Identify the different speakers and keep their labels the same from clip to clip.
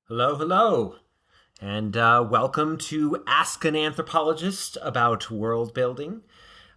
Speaker 1: Hello, hello, and welcome to Ask an Anthropologist about world building.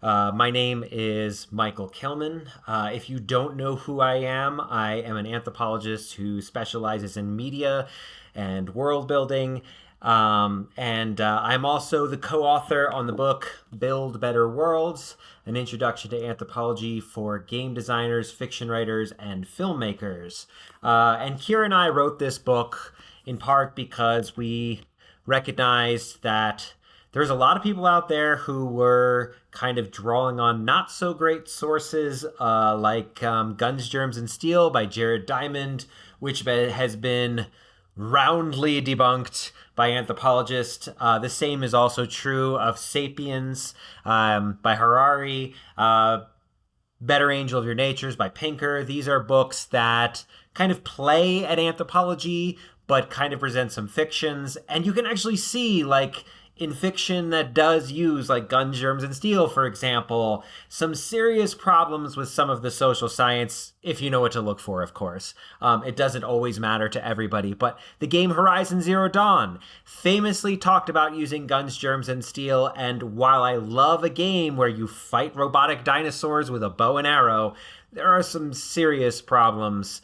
Speaker 1: My name is Michael Kilman. If you don't know who I am an anthropologist who specializes in media and world building. And I'm also the co author on the book Build Better Worlds, an introduction to anthropology for game designers, fiction writers, and filmmakers. And Kira and I wrote this book in part because we recognized that there's a lot of people out there who were kind of drawing on not so great sources like Guns, Germs, and Steel by Jared Diamond, which has been roundly debunked by Anthropologist. The same is also true of Sapiens by Harari, Better Angel of Your Natures by Pinker. These are books that kind of play at anthropology, but kind of present some fictions. And you can actually see, like, in fiction that does use, like Guns, Germs, and Steel, for example, some serious problems with some of the social science, if you know what to look for, of course. It doesn't always matter to everybody, but the game Horizon Zero Dawn famously talked about using Guns, Germs, and Steel, and while I love a game where you fight robotic dinosaurs with a bow and arrow, there are some serious problems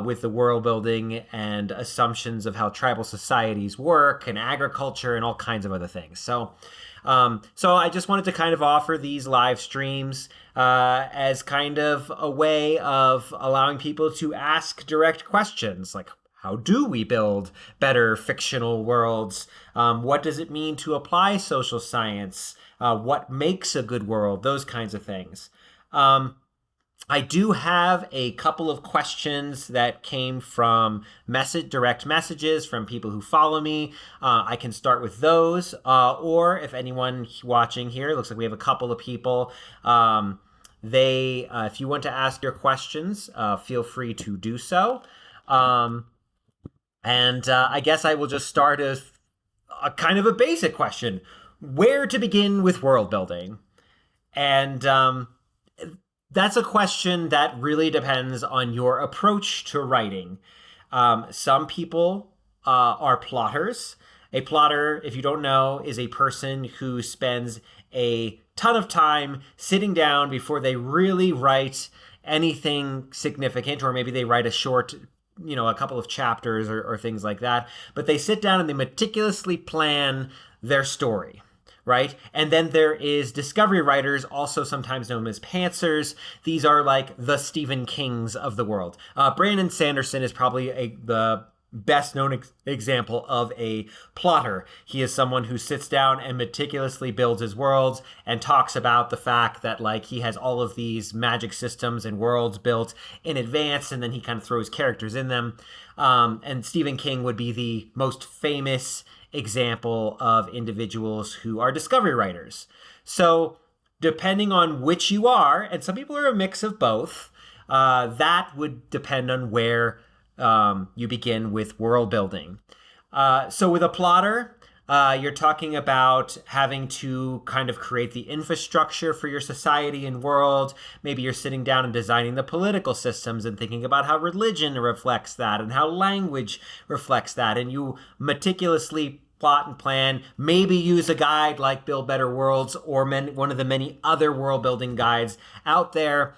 Speaker 1: with the world building and assumptions of how tribal societies work and agriculture and all kinds of other things. So I just wanted to kind of offer these live streams as kind of a way of allowing people to ask direct questions like, how do we build better fictional worlds? What does it mean to apply social science? What makes a good world? Those kinds of things. I do have a couple of questions that came from direct messages from people who follow me. I can start with those, or if anyone watching here, it looks like we have a couple of people. If you want to ask your questions, feel free to do so. I guess I will just start as a kind of a basic question: where to begin with world building? And that's a question that really depends on your approach to writing. Some people are plotters. A plotter, if you don't know, is a person who spends a ton of time sitting down before they really write anything significant, or maybe they write a short, a couple of chapters or things like that. But they sit down and they meticulously plan their story. Right? And then there is discovery writers, also sometimes known as pantsers. These are like the Stephen Kings of the world. Brandon Sanderson is probably the best known example of a plotter. He is someone who sits down and meticulously builds his worlds and talks about the fact that like he has all of these magic systems and worlds built in advance, and then he kind of throws characters in them. And Stephen King would be the most famous example of individuals who are discovery writers. So depending on which you are, and some people are a mix of both, that would depend on where you begin with world building. So with a plotter, you're talking about having to kind of create the infrastructure for your society and world. Maybe you're sitting down and designing the political systems and thinking about how religion reflects that and how language reflects that. And you meticulously plot and plan, maybe use a guide like Build Better Worlds or one of the many other world building guides out there.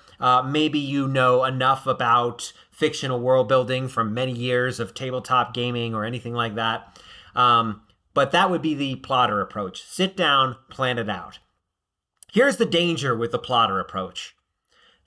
Speaker 1: Maybe you know enough about fictional world building from many years of tabletop gaming or anything like that. But that would be the plotter approach. Sit down, plan it out. Here's the danger with the plotter approach.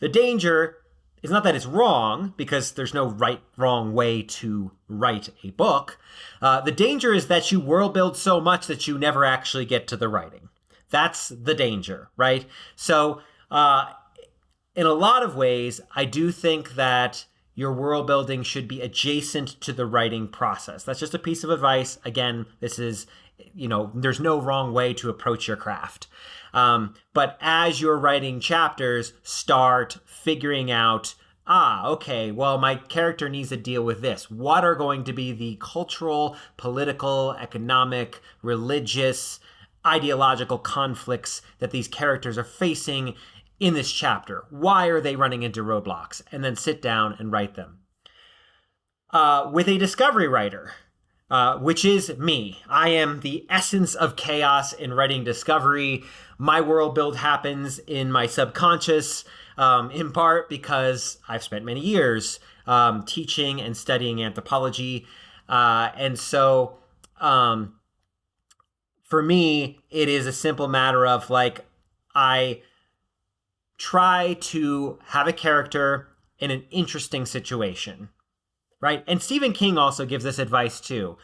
Speaker 1: The danger is not that it's wrong, because there's no right, wrong way to write a book. The danger is that you world build so much that you never actually get to the writing. That's the danger, right? So in a lot of ways, I do think that your world building should be adjacent to the writing process. That's just a piece of advice. Again, this is, there's no wrong way to approach your craft. But as you're writing chapters, start figuring out, okay, well, my character needs to deal with this. What are going to be the cultural, political, economic, religious, ideological conflicts that these characters are facing in this chapter? Why are they running into roadblocks? And then sit down and write them. With a discovery writer, which is me. I am the essence of chaos in writing discovery. My world build happens in my subconscious, in part because I've spent many years teaching and studying anthropology. And so for me, it is a simple matter of like, I try to have a character in an interesting situation, right? And Stephen King also gives this advice too.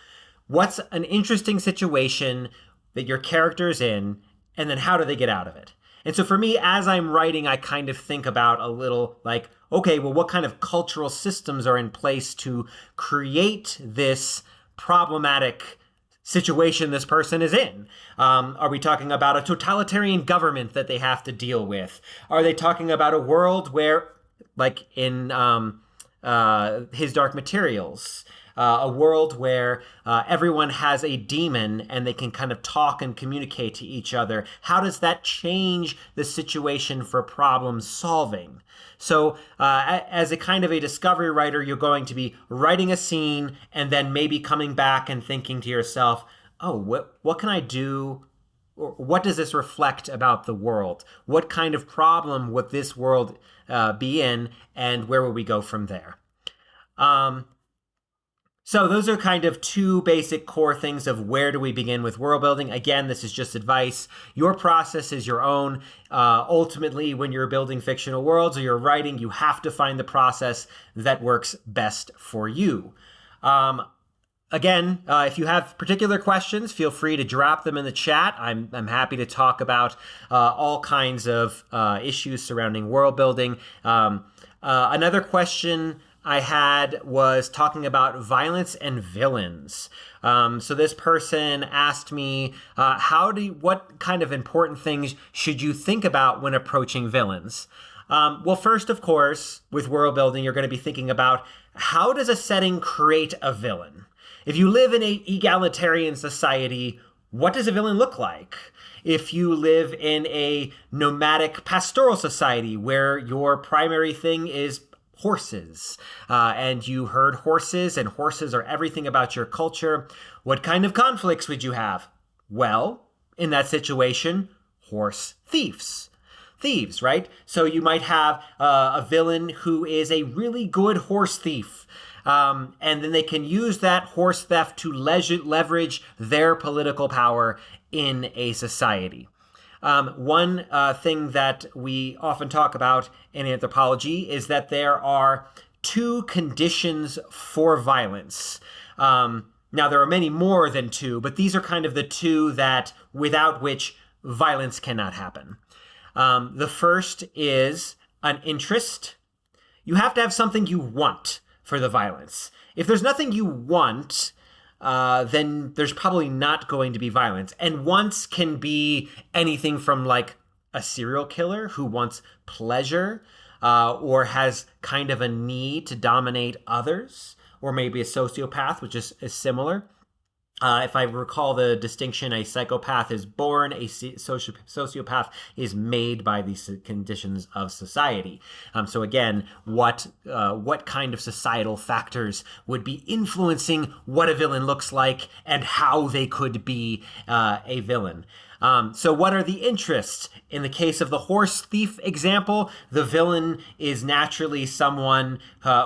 Speaker 1: What's an interesting situation that your character is in, and then how do they get out of it? And so for me, as I'm writing, I kind of think about a little like, okay, well, what kind of cultural systems are in place to create this problematic situation this person is in? Are we talking about a totalitarian government that they have to deal with? Are they talking about a world where, like in His Dark Materials, a world where everyone has a demon and they can kind of talk and communicate to each other? How does that change the situation for problem solving? So as a kind of a discovery writer, you're going to be writing a scene and then maybe coming back and thinking to yourself, oh, what can I do? Or what does this reflect about the world? What kind of problem would this world be in, and where will we go from there? So those are kind of two basic core things of where do we begin with world building. Again, this is just advice. Your process is your own. Ultimately, when you're building fictional worlds or you're writing, you have to find the process that works best for you. Again, if you have particular questions, feel free to drop them in the chat. I'm happy to talk about all kinds of issues surrounding world building. Another question I had was talking about violence and villains. So this person asked me, what kind of important things should you think about when approaching villains? Well, first, of course, with world building, you're going to be thinking about how does a setting create a villain? If you live in an egalitarian society, what does a villain look like? If you live in a nomadic pastoral society where your primary thing is horses, and you herd horses and horses are everything about your culture, what kind of conflicts would you have? Well, in that situation, horse thieves, right? So you might have a villain who is a really good horse thief. And then they can use that horse theft to leverage their political power in a society. One thing that we often talk about in anthropology is that there are two conditions for violence. Now, there are many more than two, but these are kind of the two that without which violence cannot happen. The first is an interest. You have to have something you want for the violence. If there's nothing you want, then there's probably not going to be violence. And wants can be anything from like a serial killer who wants pleasure or has kind of a need to dominate others, or maybe a sociopath, which is similar. If I recall the distinction, a psychopath is born, a sociopath is made by these conditions of society. So again, what kind of societal factors would be influencing what a villain looks like and how they could be a villain? So what are the interests? In the case of the horse thief example, the villain is naturally someone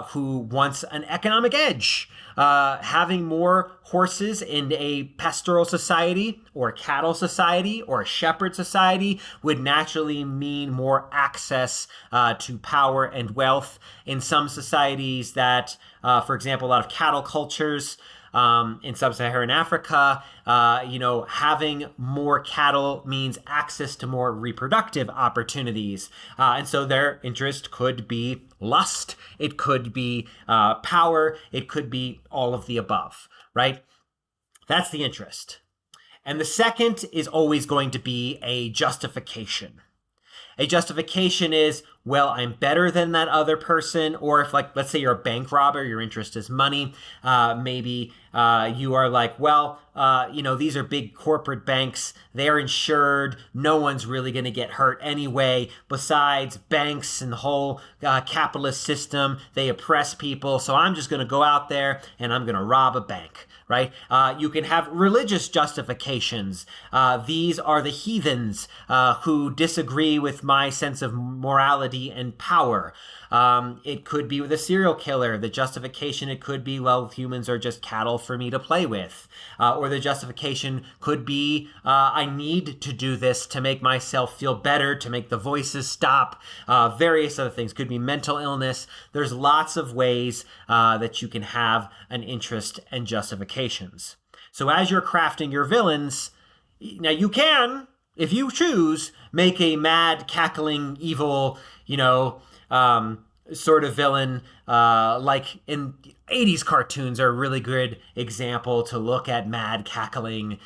Speaker 1: who wants an economic edge. Having more horses in a pastoral society or a cattle society or a shepherd society would naturally mean more access to power and wealth. In some societies that, for example, a lot of cattle cultures, in sub-Saharan Africa, having more cattle means access to more reproductive opportunities. And so their interest could be lust, it could be power, it could be all of the above, right? That's the interest. And the second is always going to be a justification. A justification is, well, I'm better than that other person. Or if, like, let's say you're a bank robber, your interest is money. Maybe you are like, well, these are big corporate banks. They're insured. No one's really going to get hurt anyway. Besides, banks and the whole capitalist system, they oppress people. So I'm just going to go out there and I'm going to rob a bank, right? You can have religious justifications. These are the heathens who disagree with my sense of morality and power. It could be with a serial killer. The justification, it could be, well, humans are just cattle for me to play with. Or the justification could be, I need to do this to make myself feel better, to make the voices stop. Various other things. Could be mental illness. There's lots of ways that you can have an interest and justifications. So as you're crafting your villains, now you can, if you choose, make a mad, cackling, evil, sort of villain, like in 80s cartoons are a really good example to look at mad, cackling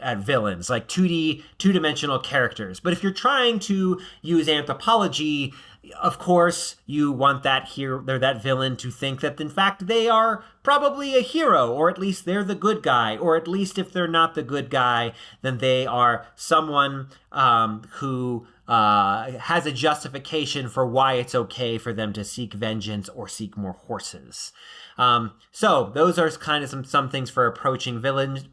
Speaker 1: at villains, like two-dimensional characters. But if you're trying to use anthropology, of course, you want that villain to think that, in fact, they are probably a hero, or at least they're the good guy, or at least if they're not the good guy, then they are someone who has a justification for why it's okay for them to seek vengeance or seek more horses. So those are kind of some things for approaching villains.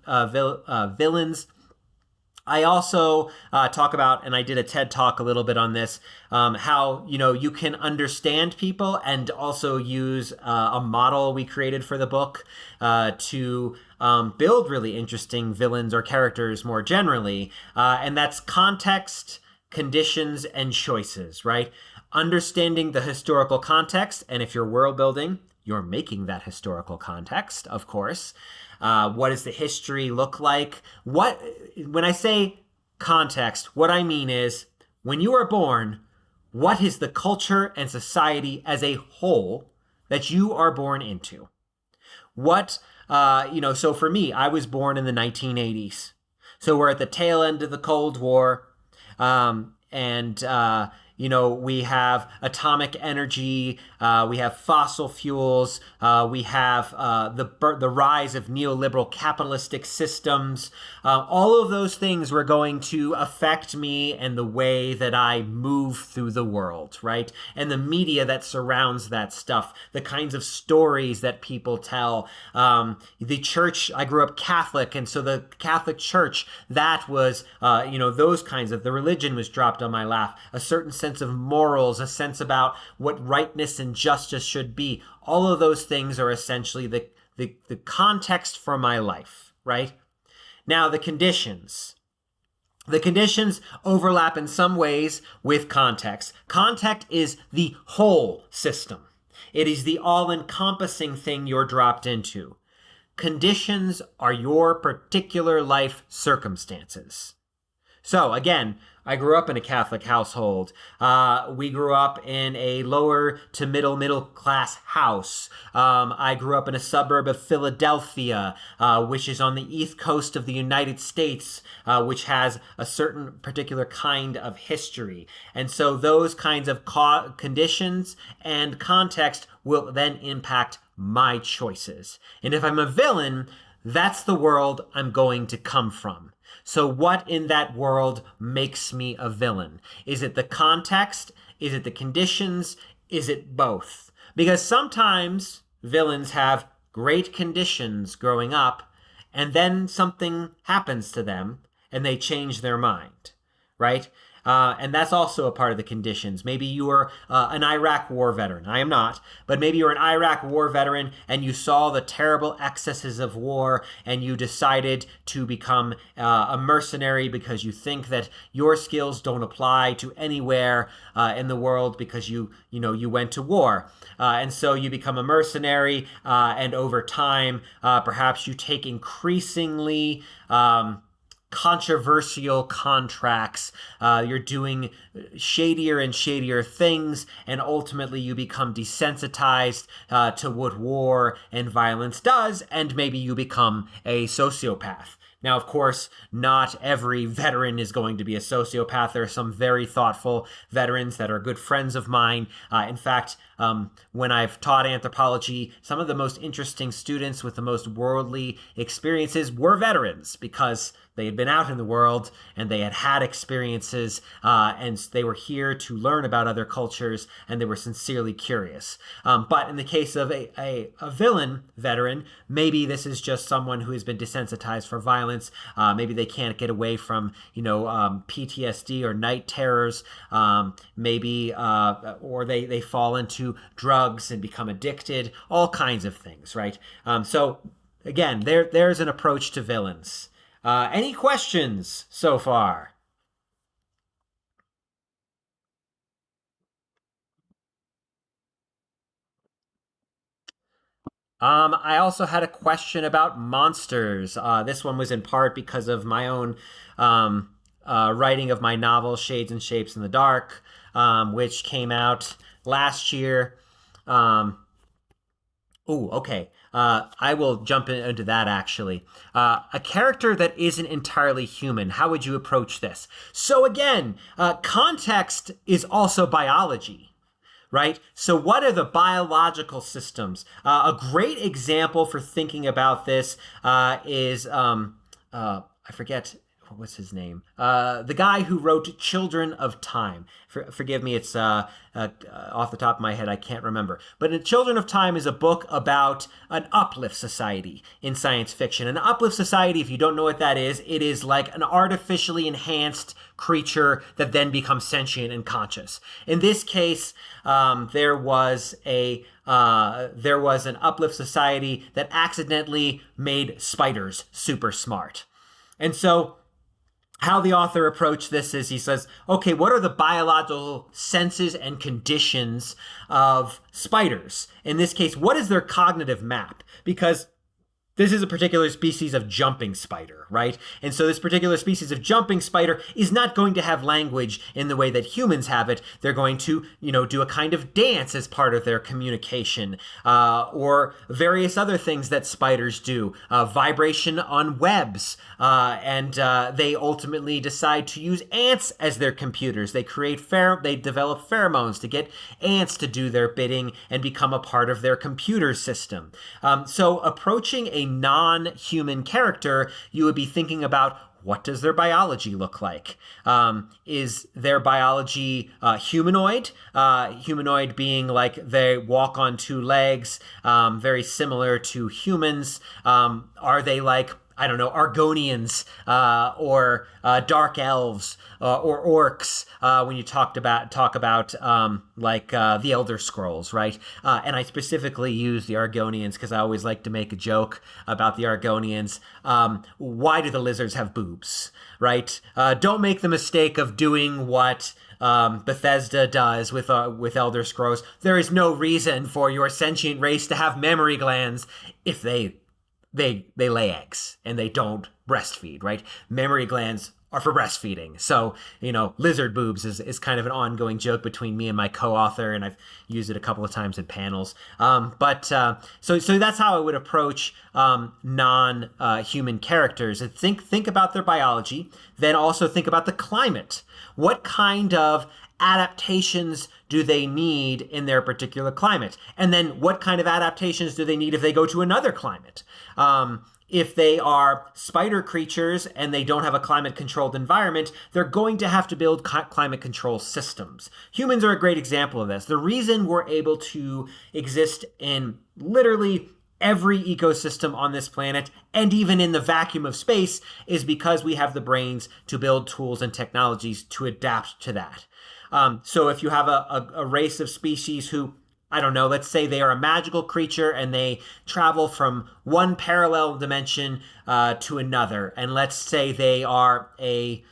Speaker 1: I also talk about, and I did a TED Talk a little bit on this, how, you can understand people and also use a model we created for the book to build really interesting villains or characters more generally. And that's context, conditions, and choices, right? Understanding the historical context, and if you're world building, you're making that historical context, of course. What does the history look like? When I say context, what I mean is, when you are born, what is the culture and society as a whole that you are born into? So for me, I was born in the 1980s. So we're at the tail end of the Cold War. We have atomic energy, we have fossil fuels, we have the rise of neoliberal capitalistic systems. All of those things were going to affect me and the way that I move through the world, right? And the media that surrounds that stuff, the kinds of stories that people tell. The church, I grew up Catholic, and so the Catholic Church, that was, those kinds of, the religion was dropped on my lap, a certain sense of morals, a sense about what rightness and justice should be. All of those things are essentially the context for my life, right? Now, the conditions. The conditions overlap in some ways with context. Context is the whole system. It is the all-encompassing thing you're dropped into. Conditions are your particular life circumstances. So, again, I grew up in a Catholic household. We grew up in a lower to middle class house. I grew up in a suburb of Philadelphia, which is on the east coast of the United States, which has a certain particular kind of history. And so those kinds of conditions and context will then impact my choices. And if I'm a villain, that's the world I'm going to come from. So what in that world makes me a villain? Is it the context? Is it the conditions? Is it both? Because sometimes villains have great conditions growing up, and then something happens to them, and they change their mind, right? And that's also a part of the conditions. Maybe you were an Iraq war veteran. I am not. But maybe you're an Iraq war veteran and you saw the terrible excesses of war and you decided to become a mercenary because you think that your skills don't apply to anywhere in the world because you went to war. And so you become a mercenary and over time, perhaps you take increasingly controversial contracts. You're doing shadier and shadier things, and ultimately you become desensitized to what war and violence does, and maybe you become a sociopath. Now, of course, not every veteran is going to be a sociopath. There are some very thoughtful veterans that are good friends of mine. In fact, when I've taught anthropology, some of the most interesting students with the most worldly experiences were veterans, because they had been out in the world and they had experiences, and they were here to learn about other cultures, and they were sincerely curious. But in the case of a villain veteran, maybe this is just someone who has been desensitized for violence. Maybe they can't get away from, PTSD or night terrors. Maybe, or they fall into drugs and become addicted. All kinds of things, right? So again, there's an approach to villains. Any questions so far? I also had a question about monsters. This one was in part because of my own writing of my novel, Shades and Shapes in the Dark, which came out last year. Okay. I will jump into that, actually. A character that isn't entirely human. How would you approach this? So again, context is also biology, right? So what are the biological systems? A great example for thinking about this is, I forget, what was his name? The guy who wrote Children of Time. Forgive me, it's off the top of my head, I can't remember. But Children of Time is a book about an uplift society in science fiction. An uplift society, if you don't know what that is, it is like an artificially enhanced creature that then becomes sentient and conscious. In this case, there was an uplift society that accidentally made spiders super smart. And so how the author approached this is he says, okay, what are the biological senses and conditions of spiders? In this case, what is their cognitive map? Because this is a particular species of jumping spider, right? And so this particular species of jumping spider is not going to have language in the way that humans have it. They're going to, do a kind of dance as part of their communication, or various other things that spiders do, vibration on webs, and they ultimately decide to use ants as their computers. They develop pheromones to get ants to do their bidding and become a part of their computer system. So approaching a non-human character, you would be thinking about, what does their biology look like? Is their biology humanoid? Humanoid being like they walk on two legs, very similar to humans. Are they like, I don't know, Argonians, or dark elves, or orcs, when you talk about the Elder Scrolls, right? And I specifically use the Argonians because I always like to make a joke about the Argonians. Why do the lizards have boobs, right? Don't make the mistake of doing what Bethesda does with Elder Scrolls. There is no reason for your sentient race to have mammary glands if they lay eggs and they don't breastfeed, right? Mammary glands are for breastfeeding. So, lizard boobs is kind of an ongoing joke between me and my co-author, and I've used it a couple of times in panels. So that's how I would approach non-human characters. And think about their biology, then also think about the climate. What kind of adaptations do they need in their particular climate? And then what kind of adaptations do they need if they go to another climate? If they are spider creatures and they don't have a climate-controlled environment, they're going to have to build climate control systems. Humans are a great example of this. The reason we're able to exist in literally every ecosystem on this planet, and even in the vacuum of space, is because we have the brains to build tools and technologies to adapt to that. So if you have a race of species who, I don't know, let's say they are a magical creature and they travel from one parallel dimension to another, and let's say they are a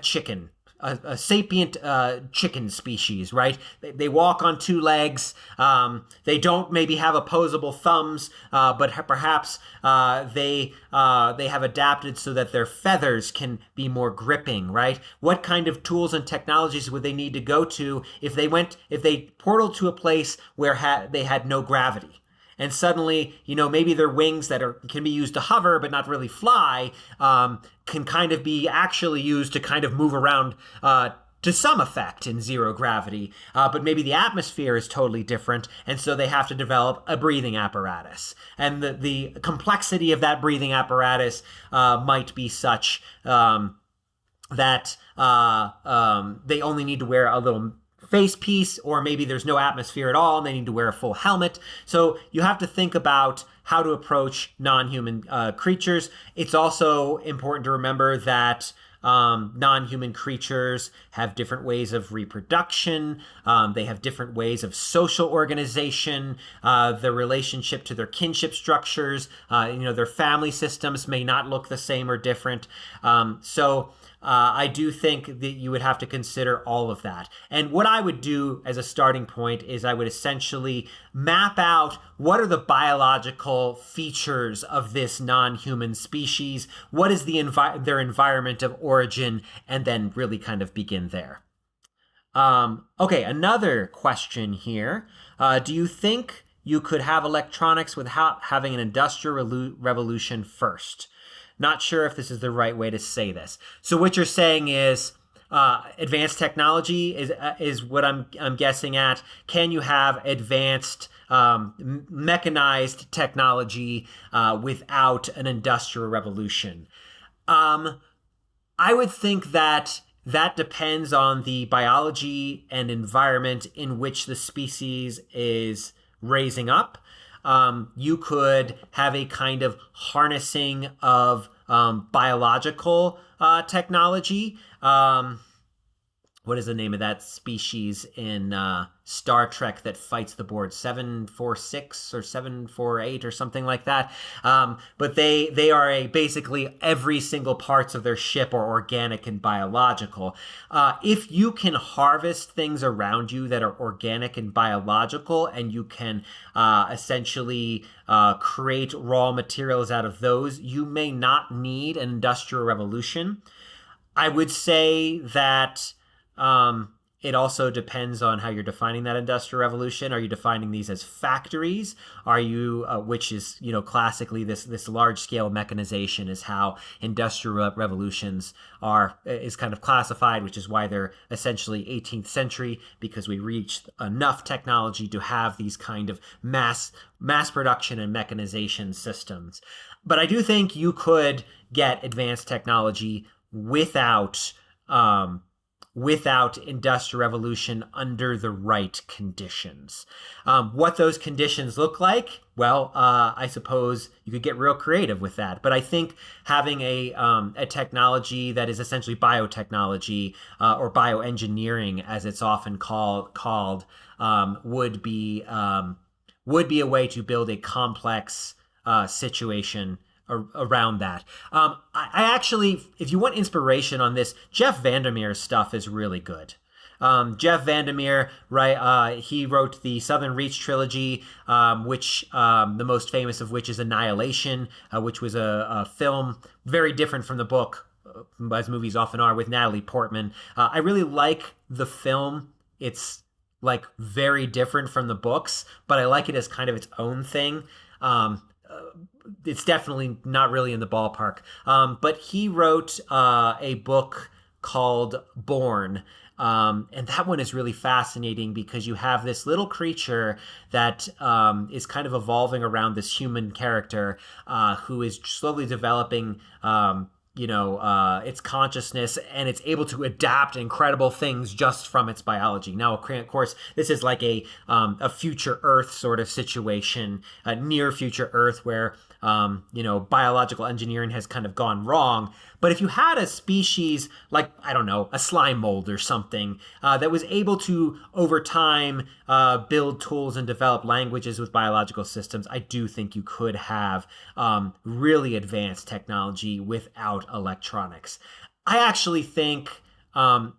Speaker 1: chicken, a sapient chicken species, right? They walk on two legs. They don't maybe have opposable thumbs, but perhaps they have adapted so that their feathers can be more gripping, right? What kind of tools and technologies would they need to go to if they portaled to a place where they had no gravity? and suddenly, maybe their wings that can be used to hover but not really fly, can kind of be actually used to kind of move around to some effect in zero gravity, but maybe the atmosphere is totally different, and so they have to develop a breathing apparatus. And the complexity of that breathing apparatus might be such that they only need to wear a little face piece, or maybe there's no atmosphere at all and they need to wear a full helmet. So you have to think about how to approach non-human creatures. It's also important to remember that non-human creatures have different ways of reproduction. They have different ways of social organization. Their relationship to their kinship structures, their family systems may not look the same or different. So I do think that you would have to consider all of that. And what I would do as a starting point is I would essentially map out what are the biological features of this non-human species, what is their environment of origin, and then really kind of begin there. Okay, another question here. Do you think you could have electronics without having an industrial revolution first? Not sure if this is the right way to say this. So what you're saying is advanced technology is what I'm guessing at. Can you have advanced mechanized technology without an industrial revolution? I would think that depends on the biology and environment in which the species is raising up. You could have a kind of harnessing of biological technology. What is the name of that species in Star Trek that fights the board? 746 or 748 or something like that. But they are basically every single parts of their ship are organic and biological. If you can harvest things around you that are organic and biological, and you can essentially create raw materials out of those, you may not need an industrial revolution. I would say that it also depends on how you're defining that industrial revolution. Are you defining these as factories? Are you, which is, classically this large scale mechanization is how industrial revolutions is kind of classified, which is why they're essentially 18th century, because we reached enough technology to have these kind of mass production and mechanization systems. But I do think you could get advanced technology without industrial revolution under the right conditions. What those conditions look like, well, I suppose you could get real creative with that. But I think having a technology that is essentially biotechnology or bioengineering, as it's often called, would be a way to build a complex situation around that. I actually, if you want inspiration on this, Jeff Vandermeer's stuff is really good. Jeff Vandermeer, right? He wrote the Southern Reach trilogy, which the most famous of which is Annihilation, which was a film very different from the book, as movies often are, with Natalie Portman. I really like the film. It's like very different from the books, but I like it as kind of its own thing. It's definitely not really in the ballpark. But he wrote a book called Born. And that one is really fascinating because you have this little creature that is kind of evolving around this human character who is slowly developing its consciousness, and it's able to adapt incredible things just from its biology. Now, of course, this is like a future Earth sort of situation, a near future Earth where biological engineering has kind of gone wrong. But if you had a species like, I don't know, a slime mold or something that was able to, over time, build tools and develop languages with biological systems, I do think you could have really advanced technology without electronics. I actually think, I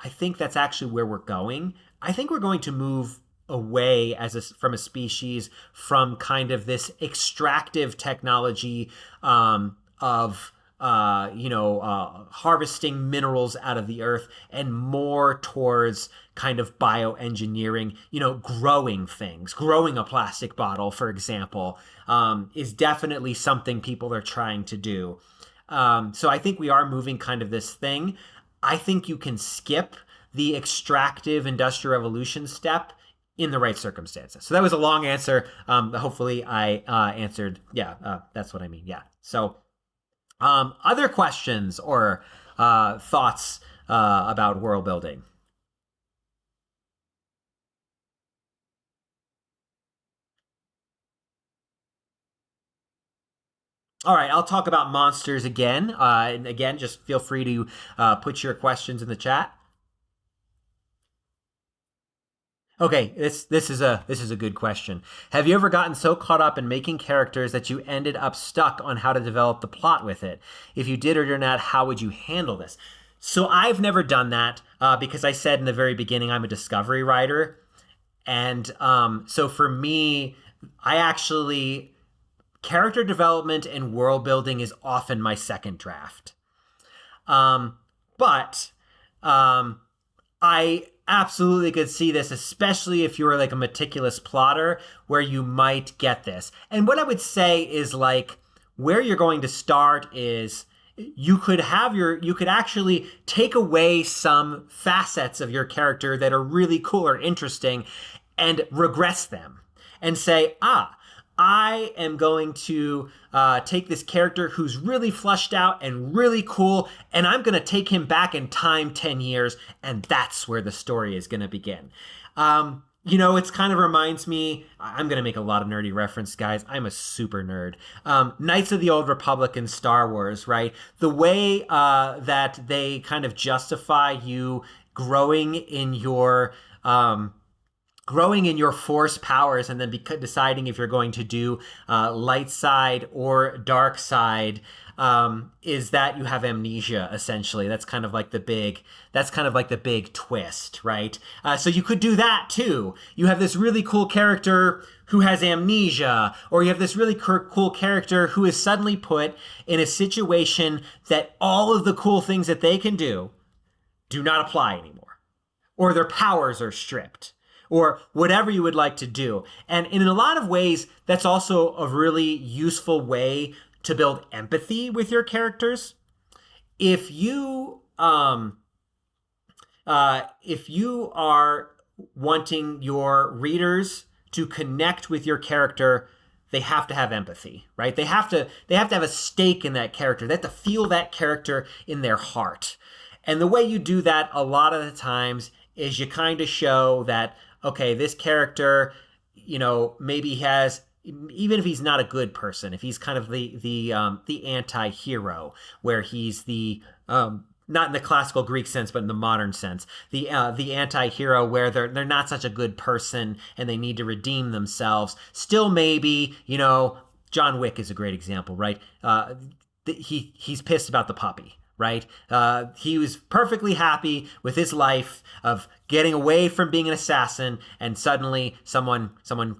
Speaker 1: think that's actually where we're going. I think we're going to move away from a species from kind of this extractive technology of harvesting minerals out of the earth, and more towards kind of bioengineering, growing things. Growing a plastic bottle, for example, is definitely something people are trying to do. So I think we are moving kind of this thing. I think you can skip the extractive industrial revolution step in the right circumstances. So that was a long answer. Hopefully I answered. Yeah, that's what I mean. Yeah. So other questions or thoughts about world building? All right, I'll talk about monsters again. And again, just feel free to put your questions in the chat. Okay, this is a good question. Have you ever gotten so caught up in making characters that you ended up stuck on how to develop the plot with it? If you did or did not, how would you handle this? So I've never done that because I said in the very beginning I'm a discovery writer, and so for me, I actually character development and world building is often my second draft. But I absolutely could see this, especially if you were like a meticulous plotter, where you might get this. And what I would say is like where you're going to start is you could actually take away some facets of your character that are really cool or interesting and regress them and say, I am going to take this character who's really fleshed out and really cool, and I'm going to take him back in time 10 years, and that's where the story is going to begin. It's kind of reminds me, I'm going to make a lot of nerdy reference, guys. I'm a super nerd. Knights of the Old Republic in Star Wars, right? The way that they kind of justify you growing in your force powers and then deciding if you're going to do light side or dark side is that you have amnesia. Essentially, that's kind of like the big twist, right? So you could do that too. You have this really cool character who has amnesia, or you have this really cool character who is suddenly put in a situation that all of the cool things that they can do not apply anymore, or their powers are stripped, or whatever you would like to do. And in a lot of ways, that's also a really useful way to build empathy with your characters. If you are wanting your readers to connect with your character, they have to have empathy, right? They have to have a stake in that character. They have to feel that character in their heart. And the way you do that a lot of the times is you kind of show that, okay, this character, maybe has, even if he's not a good person, if he's kind of the anti-hero, where he's the not in the classical Greek sense, but in the modern sense, the anti-hero, where they're not such a good person and they need to redeem themselves. Still, maybe John Wick is a great example, right? He's pissed about the puppy. Right? He was perfectly happy with his life of getting away from being an assassin, and suddenly someone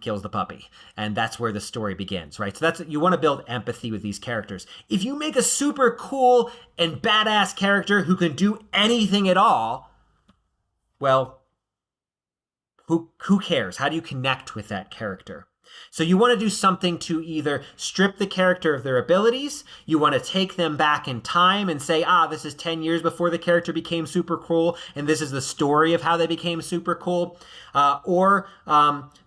Speaker 1: kills the puppy, and that's where the story begins, right? So you want to build empathy with these characters. If you make a super cool and badass character who can do anything at all, well, who cares? How do you connect with that character? So you want to do something to either strip the character of their abilities, you want to take them back in time and say, this is 10 years before the character became super cool, and this is the story of how they became super cool, or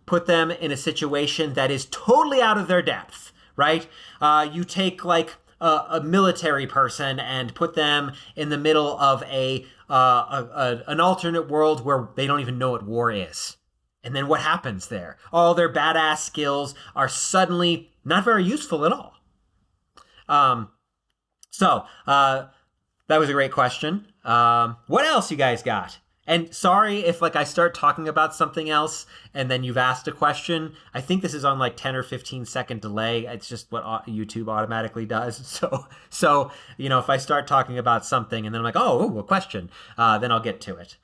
Speaker 1: put them in a situation that is totally out of their depth, right? You take like a military person and put them in the middle of an alternate world where they don't even know what war is. And then what happens there? All their badass skills are suddenly not very useful at all. So that was a great question. What else you guys got? And sorry if I start talking about something else and then you've asked a question. I think this is on 10 or 15 second delay. It's just what YouTube automatically does. So if I start talking about something and then I'm like, a question, then I'll get to it.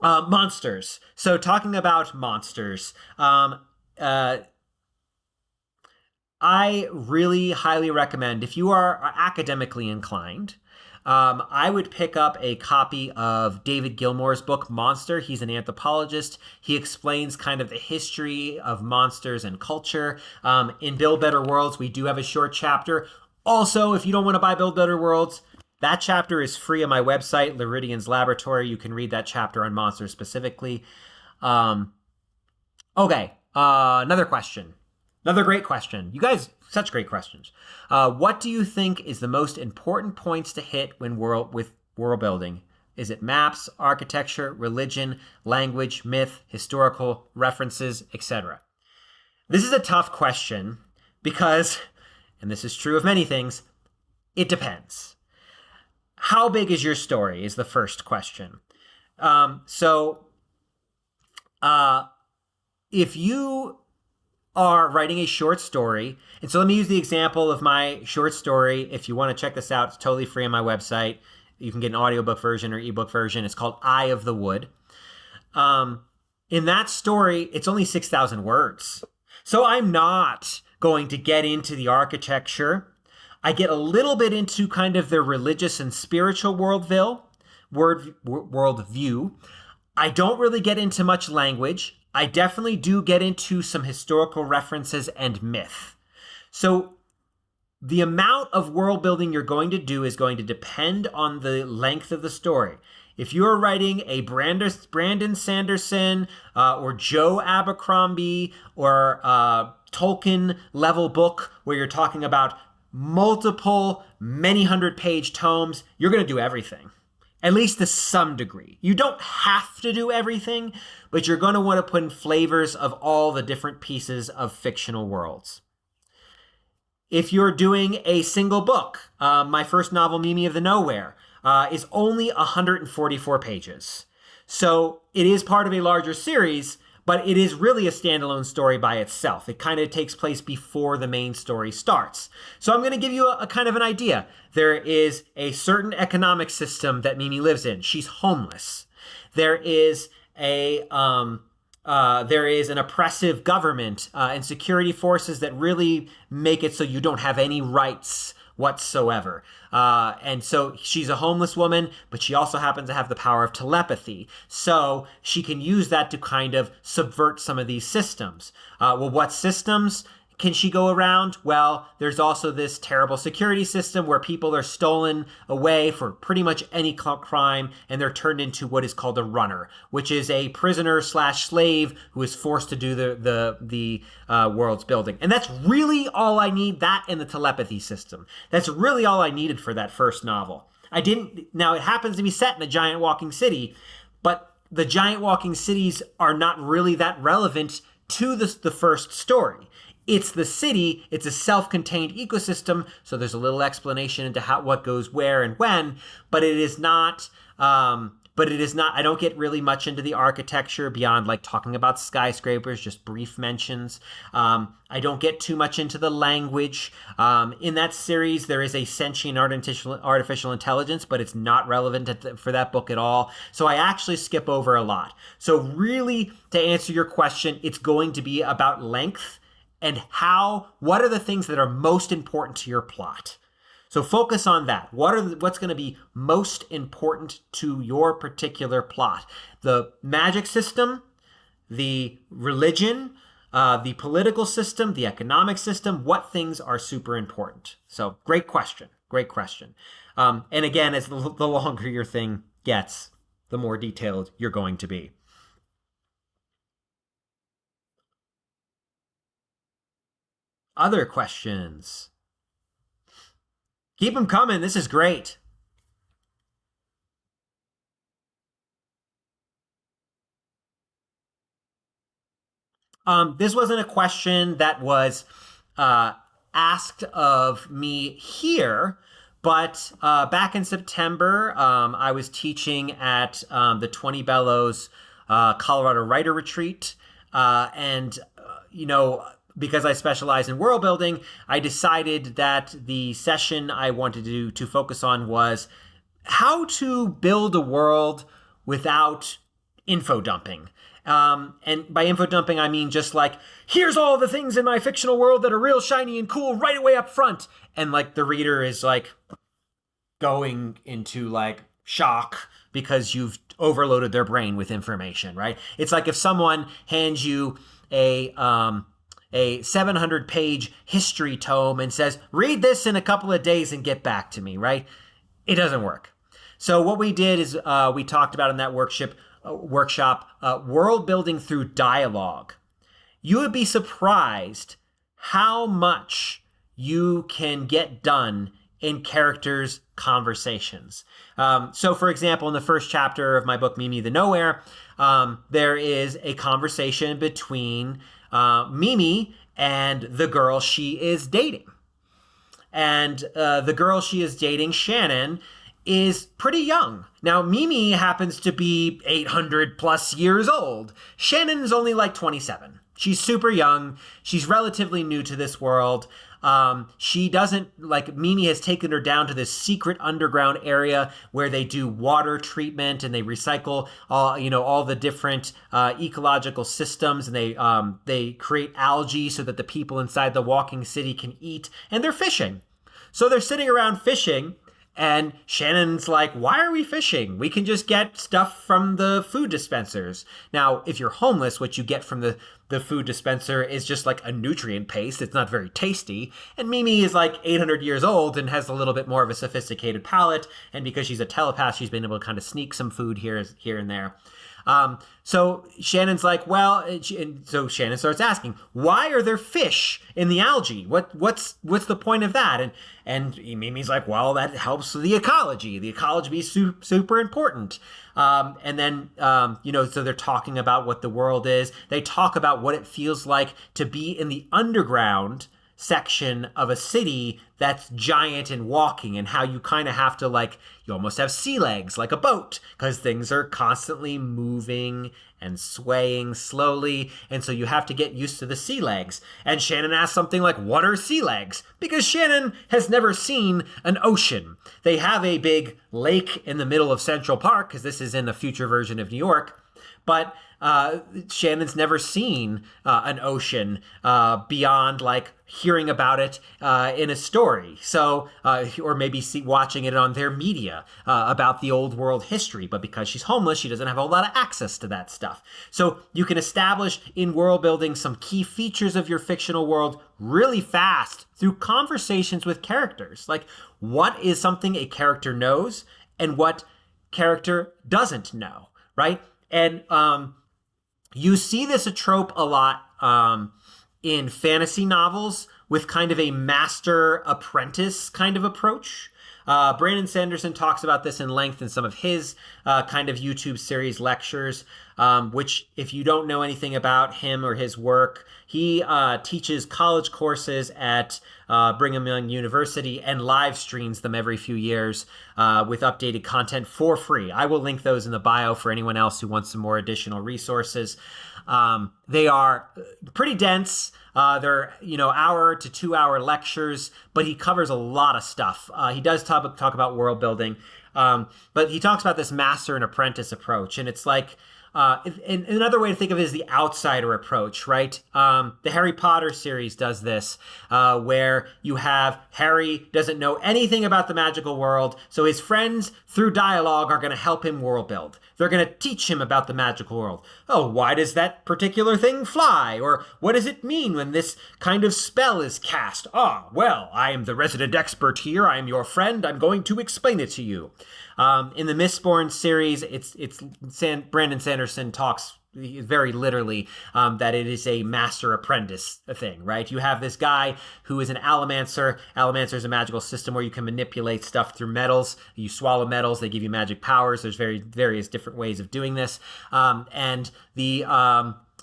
Speaker 1: Monsters. So talking about monsters, I really highly recommend, if you are academically inclined, I would pick up a copy of David Gilmour's book, Monster. He's an anthropologist. He explains kind of the history of monsters and culture. In Build Better Worlds, we do have a short chapter. Also, if you don't want to buy Build Better Worlds, that chapter is free on my website, Luridian's Laboratory. You can read that chapter on monsters specifically. Okay, another question. Another great question. You guys, such great questions. What do you think is the most important points to hit when world building? Is it maps, architecture, religion, language, myth, historical references, etc.? This is a tough question because, and this is true of many things, it depends. How big is your story is the first question. If you are writing a short story, and so let me use the example of my short story. If you want to check this out, it's totally free on my website. You can get an audiobook version or ebook version. It's called Eye of the Wood. In that story, it's only 6,000 words. So I'm not going to get into the architecture. I get a little bit into kind of the religious and spiritual worldview. I don't really get into much language. I definitely do get into some historical references and myth. So the amount of world building you're going to do is going to depend on the length of the story. If you're writing a Brandon Sanderson or Joe Abercrombie or Tolkien level book where you're talking about multiple, many 100-page tomes, you're going to do everything. At least to some degree. You don't have to do everything, but you're going to want to put in flavors of all the different pieces of fictional worlds. If you're doing a single book, my first novel, Mimi of the Nowhere, is only 144 pages. So it is part of a larger series, but it is really a standalone story by itself. It kind of takes place before the main story starts. So I'm going to give you a kind of an idea. There is a certain economic system that Mimi lives in. She's homeless. There is an oppressive government and security forces that really make it so you don't have any rights whatsoever. And so she's a homeless woman, but she also happens to have the power of telepathy. So she can use that to kind of subvert some of these systems. Well, what systems can she go around? Well, there's also this terrible security system where people are stolen away for pretty much any crime, and they're turned into what is called a runner, which is a prisoner/slave who is forced to do the world's building. And that's really all I need, that and the telepathy system. That's really all I needed for that first novel. Now it happens to be set in a giant walking city, but the giant walking cities are not really that relevant to the first story. It's the city, it's a self-contained ecosystem, so there's a little explanation into what goes where and when, but it is not, I don't get really much into the architecture beyond like talking about skyscrapers, just brief mentions. I don't get too much into the language. In that series, there is a sentient artificial intelligence, but it's not relevant for that book at all. So I actually skip over a lot. So really, to answer your question, it's going to be about length and what are the things that are most important to your plot. So focus on that. What's going to be most important to your particular plot? The magic system, the religion, the political system, the economic system, what things are super important? So great question. And again, as the longer your thing gets, the more detailed you're going to be. Other questions? Keep them coming. This is great. This wasn't a question that was asked of me here, but back in September, I was teaching at the 20 Bellows Colorado Writer Retreat, and because I specialize in world building, I decided that the session I wanted to focus on was how to build a world without info dumping. And by info dumping, I mean just like, here's all the things in my fictional world that are real shiny and cool right away up front. And like the reader is like going into like shock because you've overloaded their brain with information, right? It's like if someone hands you a 700-page history tome and says, read this in a couple of days and get back to me, right? It doesn't work. So what we did is we talked about in that workshop, world building through dialogue. You would be surprised how much you can get done in characters' conversations. So, for example, in the first chapter of my book, Mimi the Nowhere, there is a conversation between Mimi and the girl she is dating. And the girl she is dating, Shannon, is pretty young. Now, Mimi happens to be 800 plus years old. Shannon's only like 27. She's super young. She's relatively new to this world. She doesn't, like, Mimi has taken her down to this secret underground area where they do water treatment and they recycle all the different ecological systems, and they create algae so that the people inside the walking city can eat, and they're fishing. So they're sitting around fishing, and Shannon's like, why are we fishing? We can just get stuff from the food dispensers. Now, if you're homeless, what you get from the food dispenser is just like a nutrient paste. It's not very tasty. And Mimi is like 800 years old and has a little bit more of a sophisticated palate. And because she's a telepath, she's been able to kind of sneak some food here and there. So Shannon's like, well, and so Shannon starts asking, why are there fish in the algae? What's the point of that? And Mimi's like, well, that helps the ecology. The ecology is super important. And then, so they're talking about what the world is. They talk about what it feels like to be in the underground section of a city that's giant and walking, and how you kind of have to, like, you almost have sea legs like a boat because things are constantly moving and swaying slowly, and so you have to get used to the sea legs. And Shannon asks something like, what are sea legs? Because Shannon has never seen an ocean. They have a big lake in the middle of Central Park because this is in the future version of New York, but Shannon's never seen an ocean beyond like hearing about it in a story. So, or maybe watching it on their media about the old world history. But because she's homeless, she doesn't have a lot of access to that stuff. So you can establish in world building some key features of your fictional world really fast through conversations with characters. Like, what is something a character knows and what character doesn't know, right? And you see this a trope a lot in fantasy novels with kind of a master-apprentice kind of approach. Brandon Sanderson talks about this in length in some of his kind of YouTube series lectures, which, if you don't know anything about him or his work, he teaches college courses at Brigham Young University and live streams them every few years with updated content for free. I will link those in the bio for anyone else who wants some more additional resources. They are pretty dense. They're, hour to 2 hour lectures, but he covers a lot of stuff. He does talk about world building, but he talks about this master and apprentice approach. And it's like, another way to think of it is the outsider approach, right? The Harry Potter series does this, where you have Harry doesn't know anything about the magical world, so his friends, through dialogue, are going to help him world build. They're going to teach him about the magical world. Oh, why does that particular thing fly? Or what does it mean when this kind of spell is cast? Ah, well, I am the resident expert here. I am your friend. I'm going to explain it to you. In the Mistborn series, Brandon Sanderson talks very literally that it is a master-apprentice thing, right? You have this guy who is an allomancer. Allomancer is a magical system where you can manipulate stuff through metals. You swallow metals, they give you magic powers. There's various different ways of doing this. And the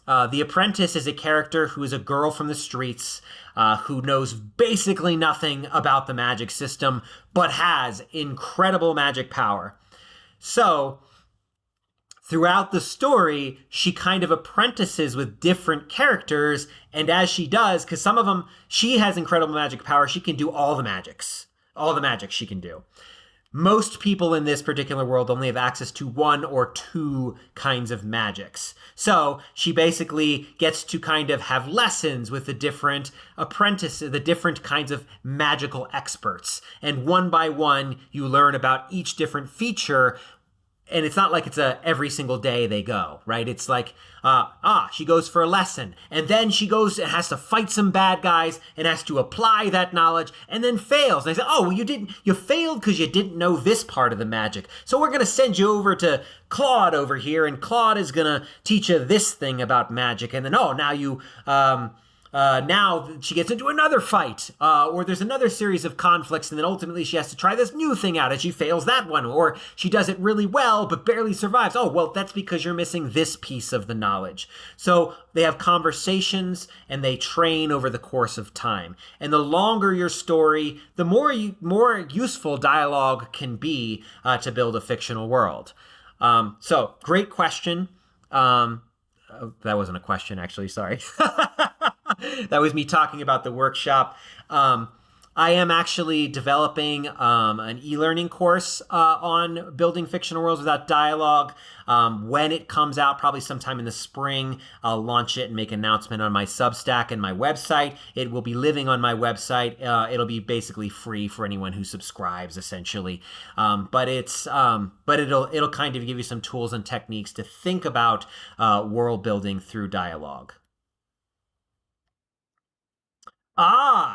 Speaker 1: apprentice is a character who is a girl from the streets who knows basically nothing about the magic system, but has incredible magic power. So throughout the story, she kind of apprentices with different characters, and as she does, because some of them, she has incredible magic power, she can do all the magic she can do. most people in this particular world only have access to one or two kinds of magics. So she basically gets to kind of have lessons with the different apprentices, the different kinds of magical experts. And one by one, you learn about each different feature. And it's not like it's every single day they go, right? It's like, she goes for a lesson, and then she goes and has to fight some bad guys and has to apply that knowledge, and then fails. And they say, oh, well, you failed because you didn't know this part of the magic. So we're going to send you over to Claude over here, and Claude is going to teach you this thing about magic. And then, now you, now she gets into another fight, or there's another series of conflicts, and then ultimately she has to try this new thing out, and she fails that one, or she does it really well but barely survives. Oh, well, that's because you're missing this piece of the knowledge. So they have conversations, and they train over the course of time. And the longer your story, the more useful dialogue can be to build a fictional world. So great question. That wasn't a question, actually. Sorry. That was me talking about the workshop. I am actually developing an e-learning course on building fictional worlds without dialogue. When it comes out, probably sometime in the spring, I'll launch it and make an announcement on my Substack and my website. It will be living on my website. It'll be basically free for anyone who subscribes, essentially. But it'll kind of give you some tools and techniques to think about world building through dialogue.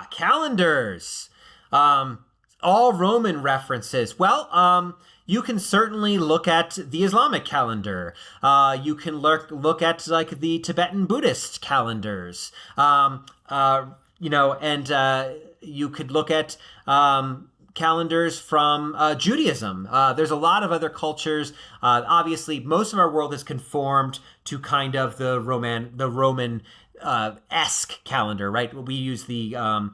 Speaker 1: Calendars. All Roman references. Well, you can certainly look at the Islamic calendar. You can look at like the Tibetan Buddhist calendars. And you could look at calendars from Judaism. There's a lot of other cultures. Obviously, most of our world is conformed to kind of the Roman esque calendar, right? We use the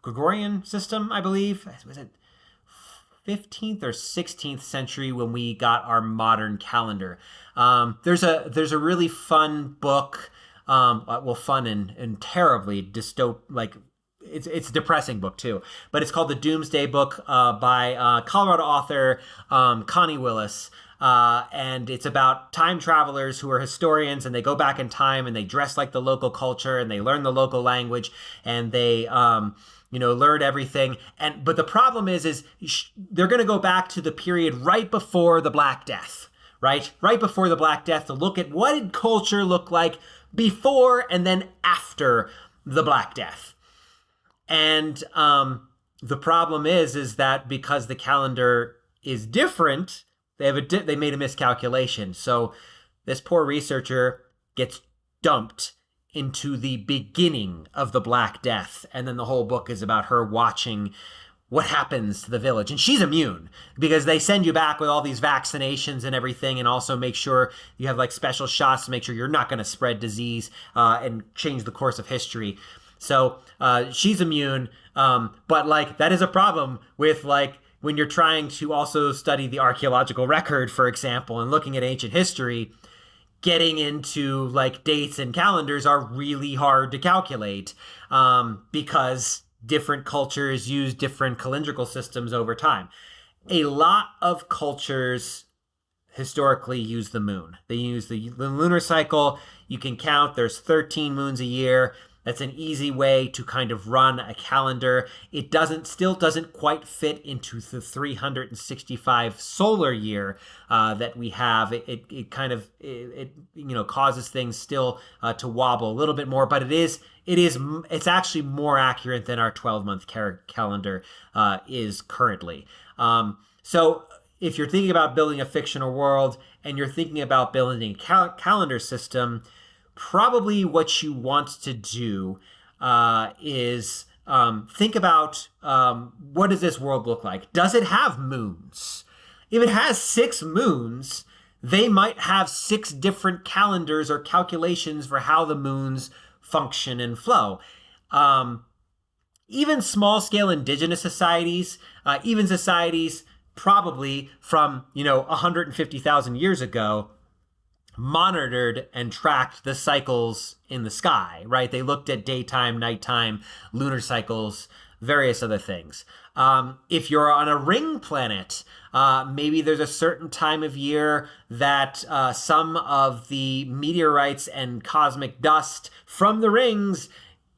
Speaker 1: Gregorian system, I believe. Was it 15th or 16th century when we got our modern calendar? There's a really fun book, fun and terribly it's a depressing book too, but it's called The Doomsday Book by Colorado author Connie Willis. And it's about time travelers who are historians, and they go back in time and they dress like the local culture and they learn the local language and they, learn everything. But the problem is they're going to go back to the period right before the Black Death, right? Right before the Black Death, to look at what did culture look like before and then after the Black Death. And the problem is that because the calendar is different, they made a miscalculation. So this poor researcher gets dumped into the beginning of the Black Death. And then the whole book is about her watching what happens to the village. And she's immune because they send you back with all these vaccinations and everything, and also make sure you have like special shots to make sure you're not going to spread disease and change the course of history. So she's immune. But like that is a problem with like when you're trying to also study the archaeological record, for example, and looking at ancient history, getting into like dates and calendars are really hard to calculate because different cultures use different calendrical systems over time. A lot of cultures historically use the moon. They use the lunar cycle. You can count, there's 13 moons a year. That's an easy way to kind of run a calendar. It still doesn't quite fit into the 365 solar year that we have. It kind of causes things still to wobble a little bit more, but it's actually more accurate than our 12-month calendar is currently. So if you're thinking about building a fictional world and you're thinking about building a calendar system, probably what you want to do is think about what does this world look like? Does it have moons? If it has 6 moons, they might have 6 different calendars or calculations for how the moons function and flow. Even small-scale indigenous societies, even societies probably from 150,000 years ago, monitored and tracked the cycles in the sky, right? They looked at daytime, nighttime, lunar cycles various other things. If you're on a ring planet, maybe there's a certain time of year that some of the meteorites and cosmic dust from the rings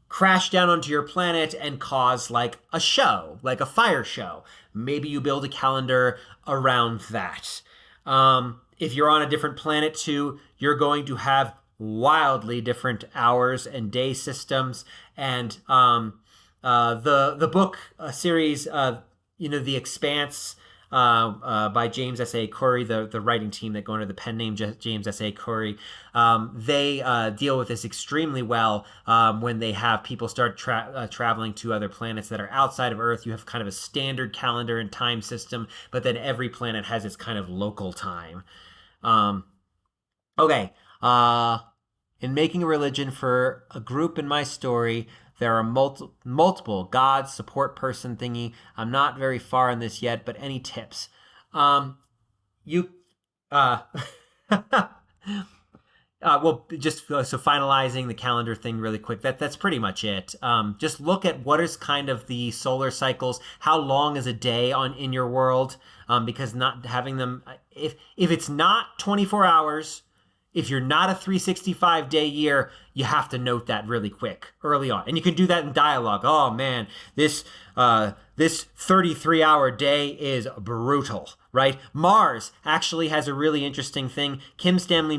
Speaker 1: crash down onto your planet and cause like a show, like a fire show. Maybe you build a calendar around that. If you're on a different planet too, you're going to have wildly different hours and day systems. And the book series, The Expanse, by James S.A. Corey, the writing team that go under the pen name James S.A. Corey, they deal with this extremely well when they have people start traveling to other planets that are outside of Earth. You have kind of a standard calendar and time system, but then every planet has its kind of local time. Okay. In making a religion for a group in my story, there are multiple gods, support person thingy. I'm not very far in this yet, but any tips? Well, just so finalizing the calendar thing really quick, that's pretty much it. Just look at what is kind of the solar cycles. How long is a day in your world? Because not having them, if it's not 24 hours, if you're not a 365-day year, you have to note that really quick early on. And you can do that in dialogue. Oh, man, this 33-hour day is brutal, right? Mars actually has a really interesting thing. Kim Stanley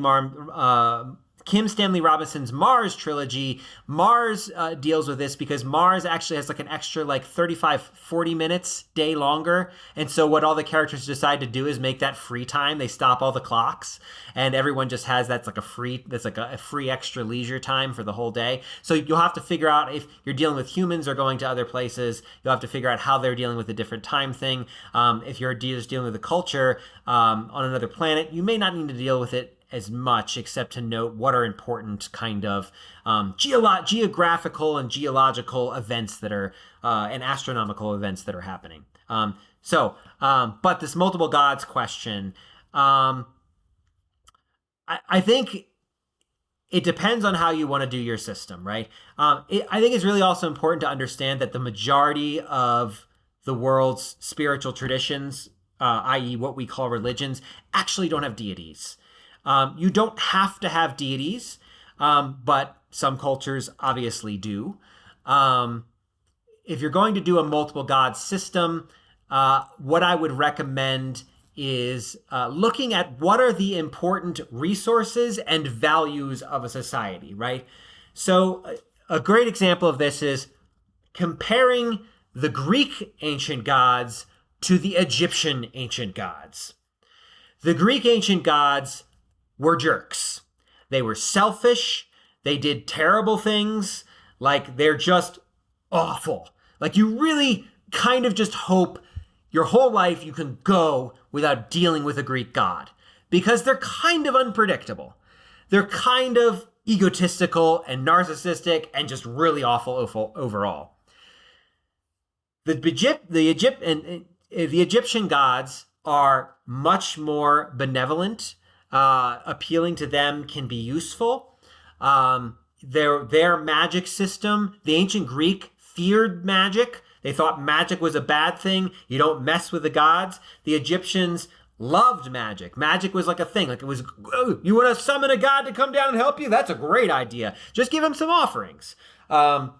Speaker 1: Robinson's Mars trilogy, Mars deals with this because Mars actually has like an extra 35-40 minutes day longer. And so what all the characters decide to do is make that free time. They stop all the clocks and everyone just has that's like a free extra leisure time for the whole day. So you'll have to figure out if you're dealing with humans or going to other places, you'll have to figure out how they're dealing with a different time thing. If you're just dealing with a culture on another planet, you may not need to deal with it as much, except to note what are important kind of geographical and geological events that are and astronomical events that are happening. But this multiple gods question, I think it depends on how you want to do your system, right? I think it's really also important to understand that the majority of the world's spiritual traditions, i.e. what we call religions, actually don't have deities. You don't have to have deities, but some cultures obviously do. If you're going to do a multiple god system, what I would recommend is looking at what are the important resources and values of a society, right? So a great example of this is comparing the Greek ancient gods to the Egyptian ancient gods. The Greek ancient gods were jerks. They were selfish. They did terrible things. They're just awful. You really kind of just hope your whole life you can go without dealing with a Greek god because they're kind of unpredictable. They're kind of egotistical and narcissistic and just really awful overall. The Egyptian gods are much more benevolent. Appealing to them can be useful. Their magic system, the ancient Greek feared magic. They thought magic was a bad thing. You don't mess with the gods. The Egyptians loved magic. Magic was like a thing. It was, oh, you want to summon a god to come down and help you? That's a great idea. Just give him some offerings. Here's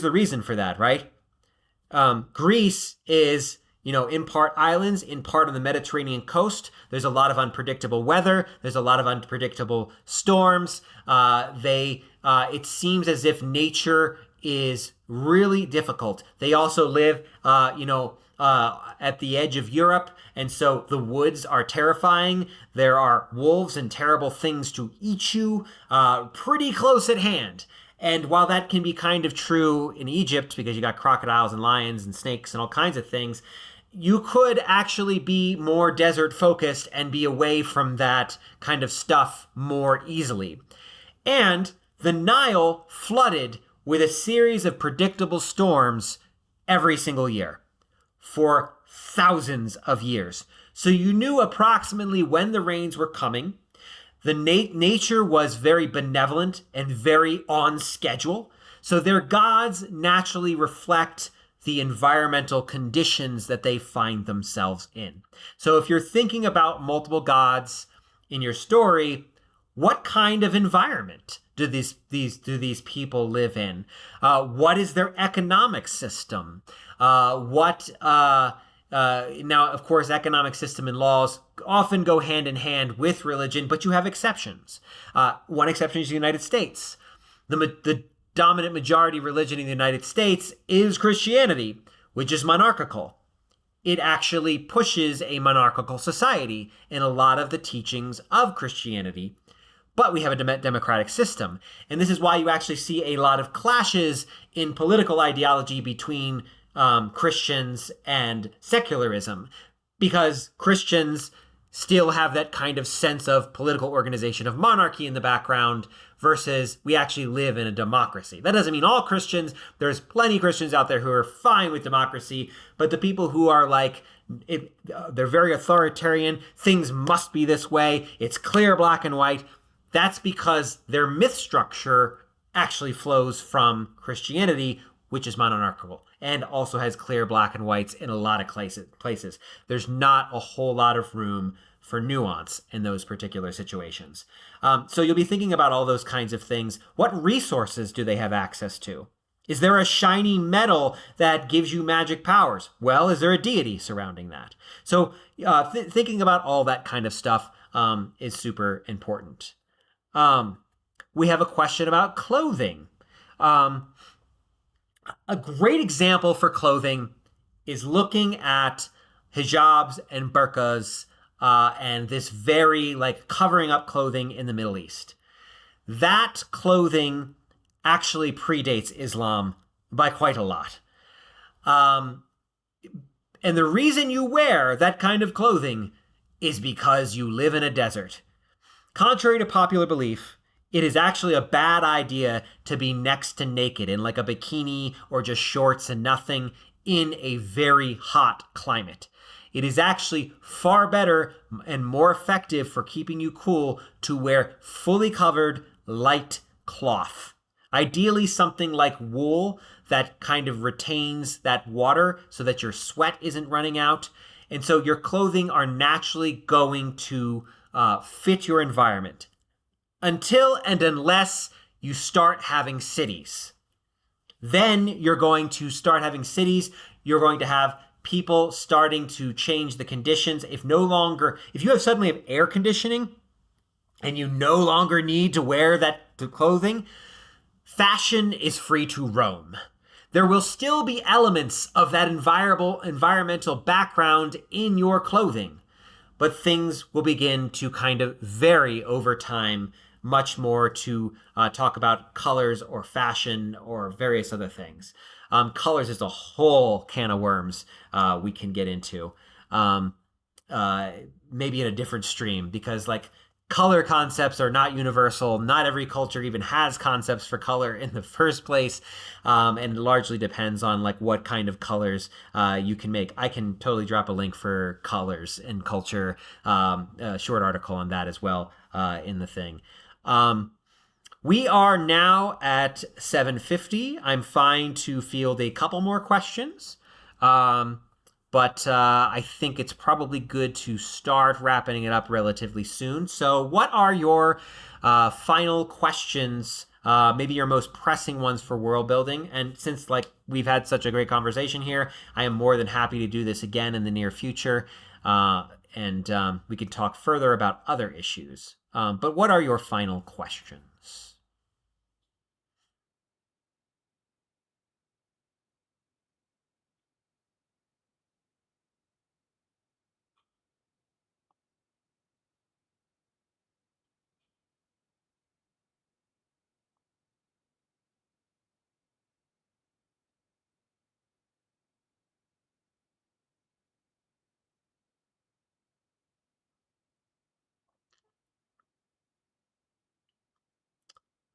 Speaker 1: the reason for that, right? Greece is, in part islands, in part on the Mediterranean coast. There's a lot of unpredictable weather. There's a lot of unpredictable storms. It seems as if nature is really difficult. They also live, at the edge of Europe, and so the woods are terrifying. There are wolves and terrible things to eat you pretty close at hand. And while that can be kind of true in Egypt, because you got crocodiles and lions and snakes and all kinds of things, you could actually be more desert focused and be away from that kind of stuff more easily. And the Nile flooded with a series of predictable storms every single year for thousands of years. So you knew approximately when the rains were coming. Nature was very benevolent and very on schedule. So their gods naturally reflect the environmental conditions that they find themselves in. So if you're thinking about multiple gods in your story, what kind of environment do these people live in? What is their economic system? Now, of course, economic system and laws often go hand in hand with religion, but you have exceptions. One exception is the United States. The dominant majority religion in the United States is Christianity, which is monarchical. It actually pushes a monarchical society in a lot of the teachings of Christianity. But we have a democratic system. And this is why you actually see a lot of clashes in political ideology between Christians and secularism, because Christians still have that kind of sense of political organization of monarchy in the background, versus we actually live in a democracy. That doesn't mean all Christians. There's plenty of Christians out there who are fine with democracy, but the people who are like, they're very authoritarian, things must be this way, it's clear, black and white, that's because their myth structure actually flows from Christianity, which is monarchical and also has clear black and whites in a lot of places. There's not a whole lot of room for nuance in those particular situations. So you'll be thinking about all those kinds of things. What resources do they have access to? Is there a shiny metal that gives you magic powers? Well, is there a deity surrounding that? So thinking about all that kind of stuff is super important. We have a question about clothing. A great example for clothing is looking at hijabs and burqas and this very like covering up clothing in the Middle East. That clothing actually predates Islam by quite a lot. And the reason you wear that kind of clothing is because you live in a desert. Contrary to popular belief, it is actually a bad idea to be next to naked in like a bikini or just shorts and nothing in a very hot climate. It is actually far better and more effective for keeping you cool to wear fully covered light cloth. Ideally something like wool that kind of retains that water so that your sweat isn't running out. And so your clothing are naturally going to fit your environment. Until and unless you start having cities. Then you're going to start having cities. You're going to have people starting to change the conditions. If you have suddenly have air conditioning and you no longer need to wear that clothing, fashion is free to roam. There will still be elements of that environmental background in your clothing, but things will begin to kind of vary over time, much more to talk about colors or fashion or various other things. Colors is a whole can of worms we can get into, maybe in a different stream, because like color concepts are not universal. Not every culture even has concepts for color in the first place, and largely depends on like what kind of colors you can make. I can totally drop a link for colors in culture, a short article on that as well in the thing. We are now at 7:50. I'm fine to field a couple more questions, but I think it's probably good to start wrapping it up relatively soon. So what are your final questions, maybe your most pressing ones for world building? And since like we've had such a great conversation here, I am more than happy to do this again in the near future, and we can talk further about other issues. But what are your final questions?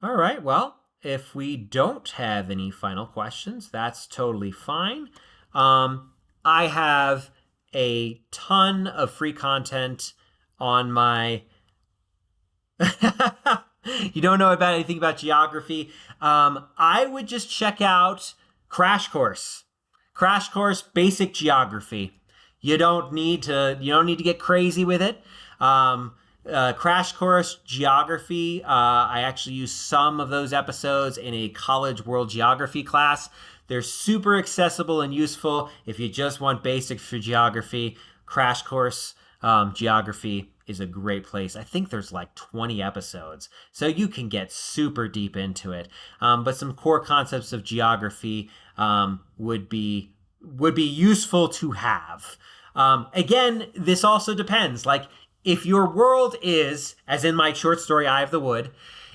Speaker 1: All right, well, if we don't have any final questions, that's totally fine. I have a ton of free content on my You don't know about anything about geography. I would just check out Crash Course. Crash Course Basic Geography. You don't need to get crazy with it. Crash Course Geography. I actually use some of those episodes in a college world geography class. They're super accessible and useful if you just want basics for geography. Crash Course Geography is a great place. I think there's like 20 episodes, so you can get super deep into it. But some core concepts of geography would be useful to have. Again, this also depends. Like, if your world is, as in my short story, Eye of the Wood,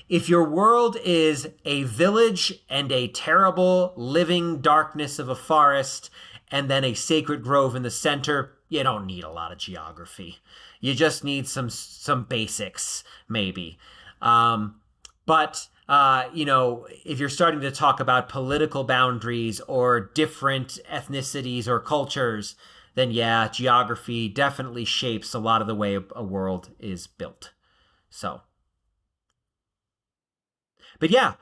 Speaker 1: if your world is a village and a terrible living darkness of a forest and then a sacred grove in the center, you don't need a lot of geography. You just need some basics, maybe. But if you're starting to talk about political boundaries or different ethnicities or cultures, then yeah, geography definitely shapes a lot of the way a world is built. So, but yeah,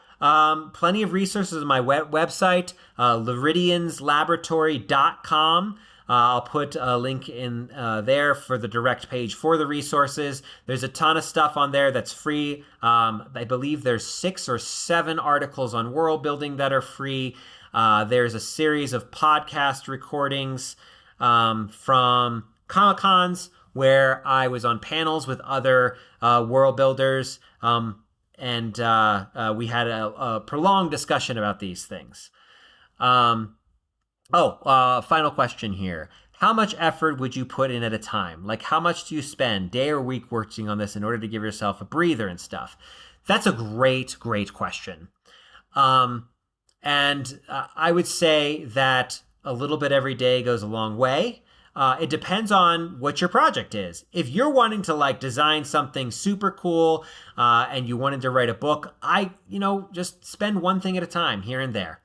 Speaker 1: plenty of resources on my website, luridianslaboratory.com. I'll put a link in there for the direct page for the resources. There's a ton of stuff on there that's free. I believe there's 6 or 7 articles on world building that are free. There's a series of podcast recordings from Comic-Cons where I was on panels with other world builders, and we had a prolonged discussion about these things. Final question here. How much effort would you put in at a time? Like, how much do you spend day or week working on this in order to give yourself a breather and stuff? That's a great, great question. And I would say that a little bit every day goes a long way. It depends on what your project is. If you're wanting to like design something super cool and you wanted to write a book, just spend one thing at a time here and there.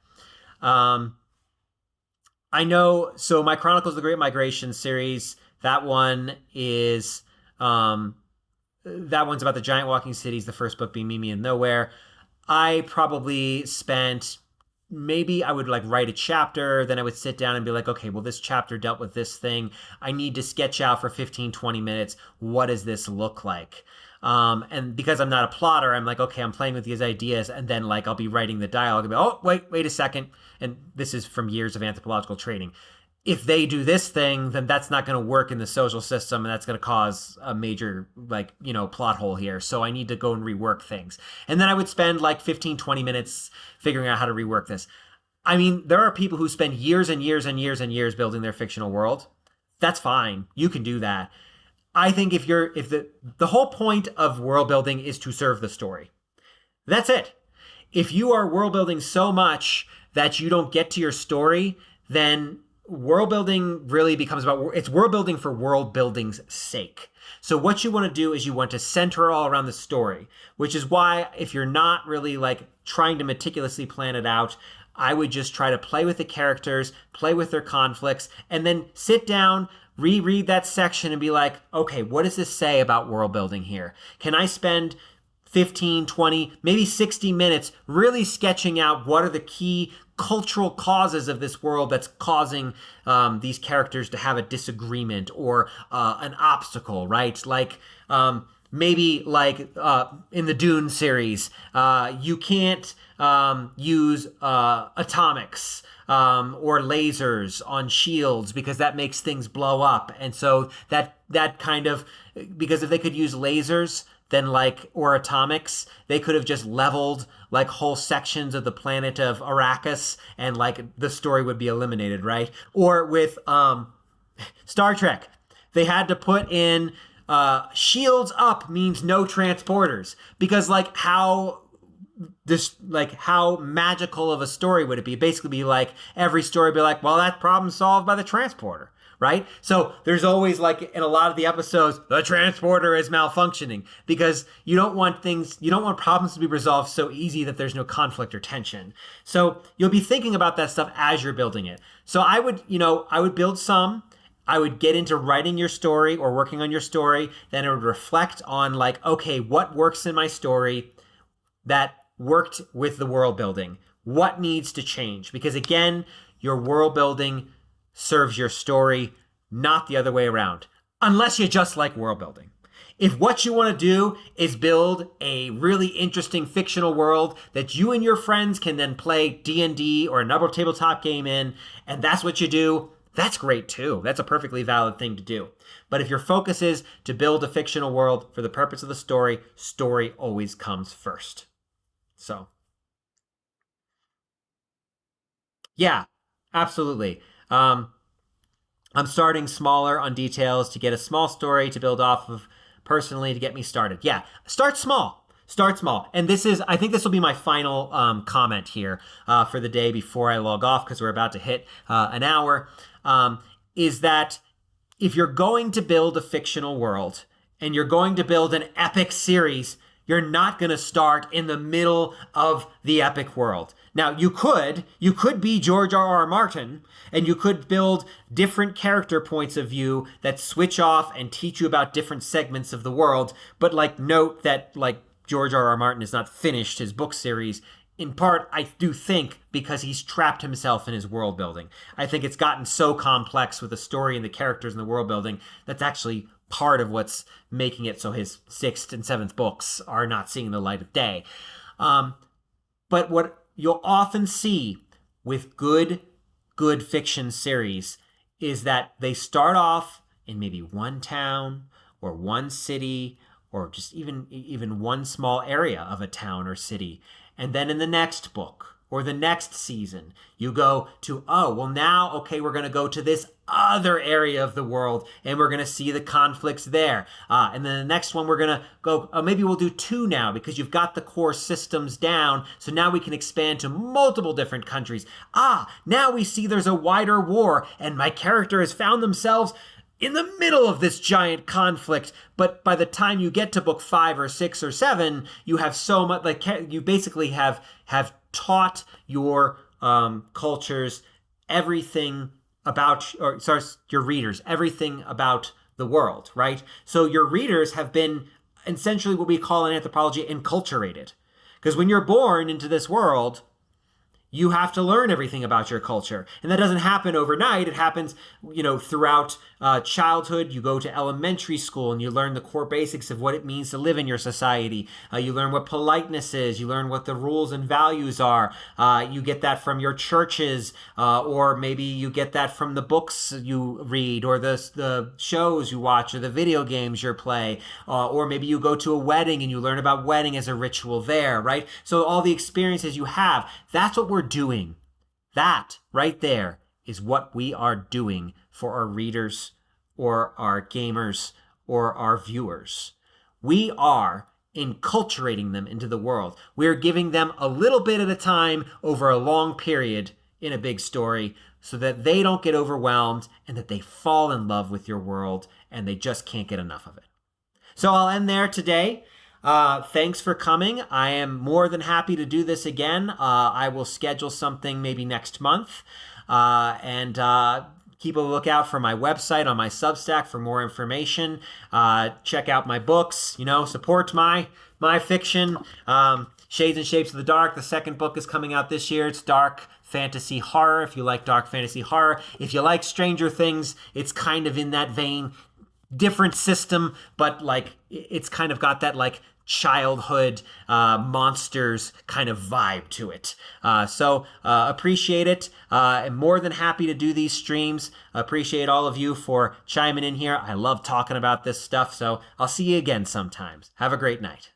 Speaker 1: I know, so my Chronicles of the Great Migration series, that one is, that one's about the giant walking cities, the first book being Mimi and Nowhere. I probably spent, maybe I would like write a chapter, then I would sit down and be like, okay, well, this chapter dealt with this thing. I need to sketch out for 15, 20 minutes. What does this look like? And because I'm not a plotter, I'm like, okay, I'm playing with these ideas. And then like, I'll be writing the dialogue and be, oh, wait a second. And this is from years of anthropological training. If they do this thing, then that's not going to work in the social system. And that's going to cause a major, plot hole here. So I need to go and rework things. And then I would spend like 15, 20 minutes figuring out how to rework this. I mean, there are people who spend years and years and years and years building their fictional world. That's fine. You can do that. I think if the whole point of world building is to serve the story. That's it. If you are world building so much that you don't get to your story, then world building really becomes it's world building for world building's sake. So what you want to do is you want to center all around the story, which is why if you're not really like trying to meticulously plan it out, I would just try to play with the characters, play with their conflicts, and then sit down, reread that section and be like, okay, what does this say about world building here? Can I spend 15, 20, maybe 60 minutes really sketching out what are the key cultural causes of this world that's causing these characters to have a disagreement or an obstacle, right? Like maybe like in the Dune series, you can't use atomics or lasers on shields because that makes things blow up. And so that kind of, because if they could use lasers, then or atomics, they could have just leveled like whole sections of the planet of Arrakis and the story would be eliminated, right? Or with Star Trek, they had to put in shields up means no transporters because how magical of a story would it be? Basically be like every story be like, well, that problem solved by the transporter. Right? So there's always in a lot of the episodes, the transporter is malfunctioning because you don't want problems to be resolved so easy that there's no conflict or tension. So you'll be thinking about that stuff as you're building it. So I would build some I would get into writing your story or working on your story. Then I would reflect on like, okay, what works in my story that worked with the world building? What needs to change? Because again, your world building serves your story, not the other way around, unless you just like world building. If what you want to do is build a really interesting fictional world that you and your friends can then play D&D or another tabletop game in, and that's what you do, that's great too. That's a perfectly valid thing to do. But if your focus is to build a fictional world for the purpose of the story, story always comes first. So, yeah, absolutely. I'm starting smaller on details to get a small story to build off of personally to get me started. Yeah, start small. Start small. And I think this will be my final comment here for the day before I log off, because we're about to hit an hour, is that if you're going to build a fictional world and you're going to build an epic series, you're not going to start in the middle of the epic world. Now, you could be George R.R. Martin, and you could build different character points of view that switch off and teach you about different segments of the world. But like, note that like George R.R. Martin has not finished his book series. In part, I do think because he's trapped himself in his world building. I think it's gotten so complex with the story and the characters and the world building that's actually part of what's making it so his 6th and 7th books are not seeing the light of day. But what you'll often see with good fiction series is that they start off in maybe one town or one city or just even one small area of a town or city. And then in the next book or the next season, you go to, we're going to go to this other area of the world and we're going to see the conflicts there. And then the next one, we're going to go, maybe we'll do 2 now because you've got the core systems down. So now we can expand to multiple different countries. Now we see there's a wider war and my character has found themselves in the middle of this giant conflict. But by the time you get to book 5 or 6 or 7, you have so much, like you basically have taught your cultures everything about, your readers, everything about the world, right? So your readers have been essentially what we call in anthropology enculturated. Because when you're born into this world, you have to learn everything about your culture. And that doesn't happen overnight. It happens, throughout childhood. You go to elementary school and you learn the core basics of what it means to live in your society. You learn what politeness is. You learn what the rules and values are. You get that from your churches, or maybe you get that from the books you read, or the shows you watch, or the video games you play, or maybe you go to a wedding and you learn about wedding as a ritual there, right? So all the experiences you have, that's what we're doing. That right there is what we are doing for our readers or our gamers or our viewers. We are enculturating them into the world. We're giving them a little bit at a time over a long period in a big story so that they don't get overwhelmed and that they fall in love with your world and they just can't get enough of it. So I'll end there today. Thanks for coming. I am more than happy to do this again. I will schedule something maybe next month. And keep a lookout for my website on my Substack for more information. Check out my books, support my fiction. Shades and Shapes of the Dark. The 2nd book is coming out this year. It's dark fantasy horror, if you like dark fantasy horror. If you like Stranger Things, it's kind of in that vein. Different system, but it's kind of got that childhood monsters kind of vibe to it. So appreciate it. I'm more than happy to do these streams. Appreciate all of you for chiming in here. I love talking about this stuff. So I'll see you again sometimes. Have a great night.